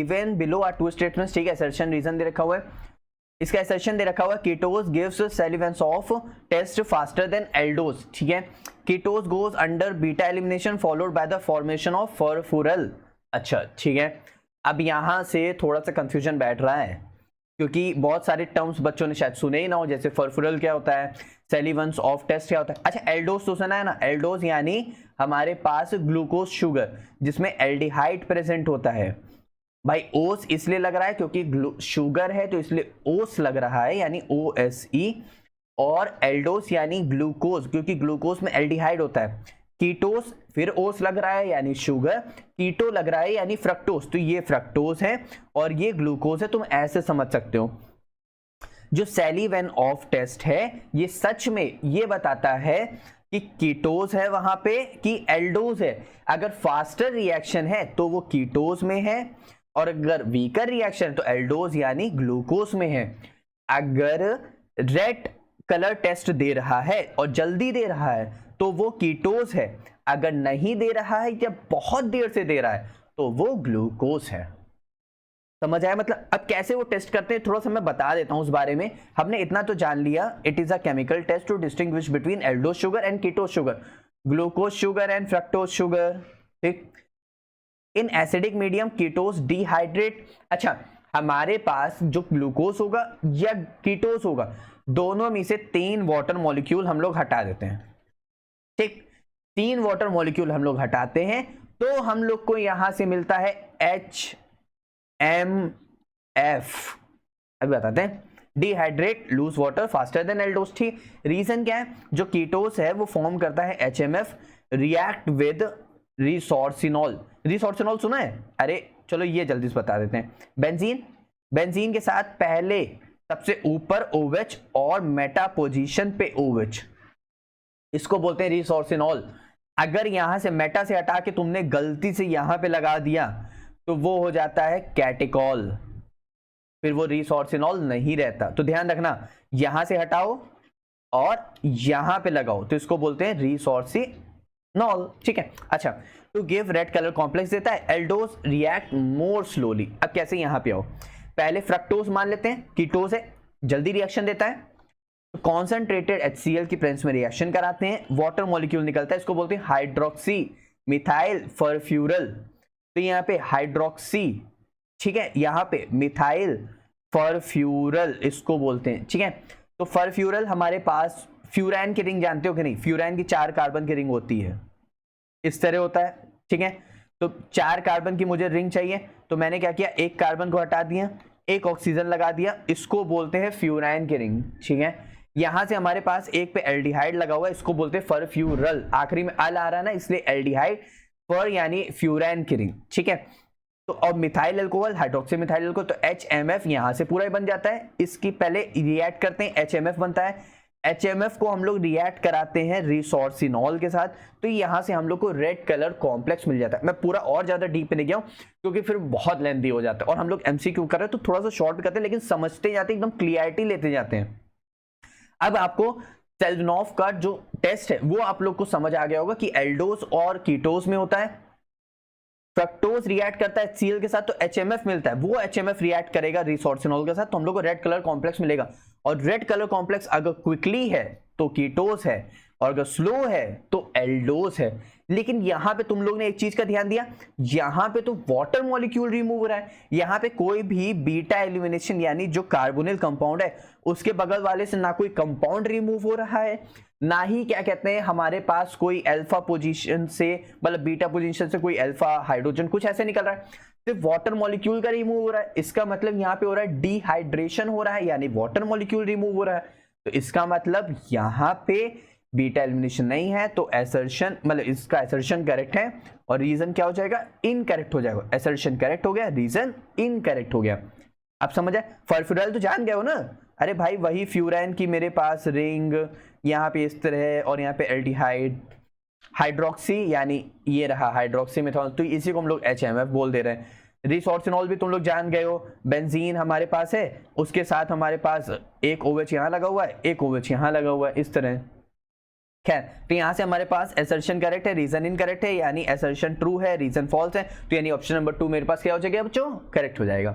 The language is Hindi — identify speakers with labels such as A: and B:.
A: Even below are two statements, ठीक है, असर्शन रीजन दे रखा हुआ है, इसका असर्शन दे रखा हुआ है ketose gives Seliwanoff test faster than aldose, ठीक है, ketose goes under beta elimination followed by the formation of furfural. अच्छा ठीक है, अब यहां से थोड़ा सा कंफ्यूजन बैठ रहा है क्योंकि बहुत सारे टर्म्स बच्चों ने शायद सुने ही ना हो, जैसे फरफुरल क्या होता है, सैलिवेंस ऑफ टेस्ट क्या होता है। अच्छा एल्डोज तो सुना है ना, एल्डोज यानी हमारे पास ग्लूकोज शुगर जिसमें एल्डिहाइड प्रेजेंट होता है। भाई ओस इसलिए लग रहा है क्योंकि शुगर है तो इसलिए ओस लग रहा है यानी OSE, और एल्डोस यानी ग्लूकोज क्योंकि ग्लूकोज में एल्डिहाइड होता है, कीटोस फिर ओस लग रहा है यानी शुगर, कीटो लग रहा है यानी फ्रक्टोज, तो ये फ्रक्टोज है और ये ग्लूकोज है, तुम ऐसे समझ सकते हो। जो सैलिवेन ऑफ टेस्ट है ये सच में ये बताता है कि कीटोज है वहां पे कि एल्डोज है। अगर फास्टर रिएक्शन है तो वो कीटोज में है, और अगर वीकर रिएक्शन तो एल्डोज यानी ग्लूकोज में है। अगर रेड कलर टेस्ट दे रहा है और जल्दी दे रहा है तो वो कीटोज है, अगर नहीं दे रहा है या बहुत देर से दे रहा है तो वो ग्लूकोज है। समझ आया? मतलब अब कैसे वो टेस्ट करते हैं थोड़ा सा मैं बता देता हूं उस बारे में। हमने इतना तो जान लिया, it is a chemical test to distinguish between aldose sugar and ketose sugar, glucose sugar and fructose sugar, ठीक। In acidic medium ketose dehydrate. अच्छा हमारे पास जो ग्लूकोज होगा या कीटोज होगा दोनों में से 3 वाटर मॉलिक्यूल हम लोग हटा देते हैं, ठीक। 3 वाटर मॉलिक्यूल हम लोग हटाते हैं तो हम लोग को यहां से मिलता है HMF। अभी बताते हैं, dehydrate lose water faster than aldose, ठीक। रीजन क्या है, जो कीटोस है वो फॉर्म करता है HMF, react with resorcinol. Resorcinol सुना है? अरे चलो ये जल्दी से बता देते हैं। बेंजीन, बेंजीन के साथ पहले सबसे ऊपर OH और मेटा पोजीशन पे OH, इसको बोलते हैं रिसोर्सिनॉल। अगर यहां से मेटा से हटा के तुमने गलती से यहां पे लगा दिया तो वो हो जाता है कैटेकॉल, फिर वो रिसोर्सिनॉल नहीं रहता। तो ध्यान रखना, यहां से हटाओ और यहां पे लगाओ तो इसको बोलते हैं रिसोर्सिनॉल, ठीक है। अच्छा to give red colour complex देता है एल्डोज रिएक्ट मोर स्लोली। अब कैसे यहां पे आओ, पहले फ्रक्टोज मान लेते हैं, कीटोज है, जल्दी रिएक्शन देता है, कॉन्सेंट्रेटेड HCl की प्रेजेंस में रिएक्शन कराते हैं, वाटर मॉलिक्यूल निकलता है, इसको बोलते हैं हाइड्रोक्सी मिथाइल फरफ्यूरल। तो यहाँ पे हाइड्रोक्सी, ठीक है, यहाँ पे मिथाइल फरफ्यूरल इसको बोलते हैं, ठीक है। तो फरफ्यूरल हमारे पास, फ्यूरैन की रिंग जानते हो कि नहीं, फ्यूरैन की 4 कार्बन की रिंग होती है, इस तरह होता है, ठीक है। तो 4 कार्बन की मुझे रिंग चाहिए तो मैंने क्या किया, एक कार्बन को हटा दिया, एक ऑक्सीजन लगा दिया, इसको बोलते हैं फ्यूरैन की रिंग, ठीक है। यहां से हमारे पास एक पे एल्डिहाइड लगा हुआ है, इसको बोलते हैं फरफ्यूरल, आखिरी में अल आ रहा है ना इसलिए एल्डिहाइड, फर यानी फ्यूरैन की रिंग, ठीक है। तो अब methyl alcohol, hydroxy methyl alcohol, तो HMF यहां से पूरा ही बन जाता है। इसकी पहले रिएक्ट करते हैं, HMF बनता है, HMF को हम लोग रिएक्ट कराते हैं रिसोर्सिनॉल के साथ, तो यहां से हम लोग को रेड कलर कॉम्प्लेक्स मिल जाता है। मैं पूरा और ज्यादा डीप नहीं गया हूं क्योंकि फिर बहुत लेंथी हो जाता है, और हम लोग MCQ कर रहे हैं तो थोड़ा सा शॉर्ट करते हैं, लेकिन समझते जाते हैं, एकदम क्लियरिटी लेते जाते हैं। अब आपको सेल्वनॉफ का जो टेस्ट है वो आप लोग को समझ आ गया होगा कि एल्डोज और कीटोज में होता है, फ्रक्टोज रिएक्ट करता है HCl के साथ तो HMF मिलता है, वो HMF रिएक्ट करेगा रिसोर्सिनॉल के साथ तो हम लोग को रेड कलर कॉम्प्लेक्स मिलेगा। और रेड कलर कॉम्प्लेक्स अगर क्विकली है तो कीटोज है, और अगर स्लो है तो एल्डोज है। लेकिन यहां पे तुम लोग ने एक चीज का ध्यान दिया, यहां पे तो वाटर मॉलिक्यूल रिमूव हो रहा है, यहां पे कोई भी बीटा एलिमिनेशन यानी जो कार्बोनिल कंपाउंड है उसके बगल वाले से ना कोई कंपाउंड रिमूव हो रहा है, ना ही क्या कहते हैं हमारे पास कोई अल्फा पोजीशन से, मतलब बीटा पोजीशन से कोई अल्फा हाइड्रोजन कुछ ऐसे निकल रहा है, सिर्फ वाटर मॉलिक्यूल का रिमूव हो रहा है। इसका मतलब यहाँ पे हो रहा है डिहाइड्रेशन हो रहा है, यानी वाटर मॉलिक्यूल रिमूव हो रहा है। तो इसका मतलब यहाँ पे बीटा एलिमिनेशन नहीं है, तो असर्शन, मतलब इसका असर्शन करेक्ट है, और रीजन क्या हो जाएगा, इनकरेक्ट हो जाएगा। असर्शन करेक्ट हो गया, रीजन इनकरेक्ट हो गया। आप समझ आए? फरफ्यूरल तो जान गए हो ना, अरे भाई वही फ्यूरैन की मेरे पास रिंग यहाँ पे इस तरह है, और यहाँ पे एल्डिहाइड, हाइड्रोक्सी यानी ये रहा हाइड्रोक्सी मिथाइल, तो इसी को हम लोग HMF बोल दे रहे हैं। रिसोर्सिनॉल भी तुम लोग जान गए हो, बेंजीन हमारे पास है, उसके साथ हमारे पास एक OH यहाँ लगा हुआ है, एक OH यहाँ लगा हुआ है, इस तरह। खैर, तो यहां से हमारे पास असर्शन करेक्ट है, रीजन इनकरेक्ट है, यानी असर्शन ट्रू है, रीजन फॉल्स है, तो यानी ऑप्शन नंबर 2 मेरे पास क्या हो जाएगा बच्चों, करेक्ट हो जाएगा।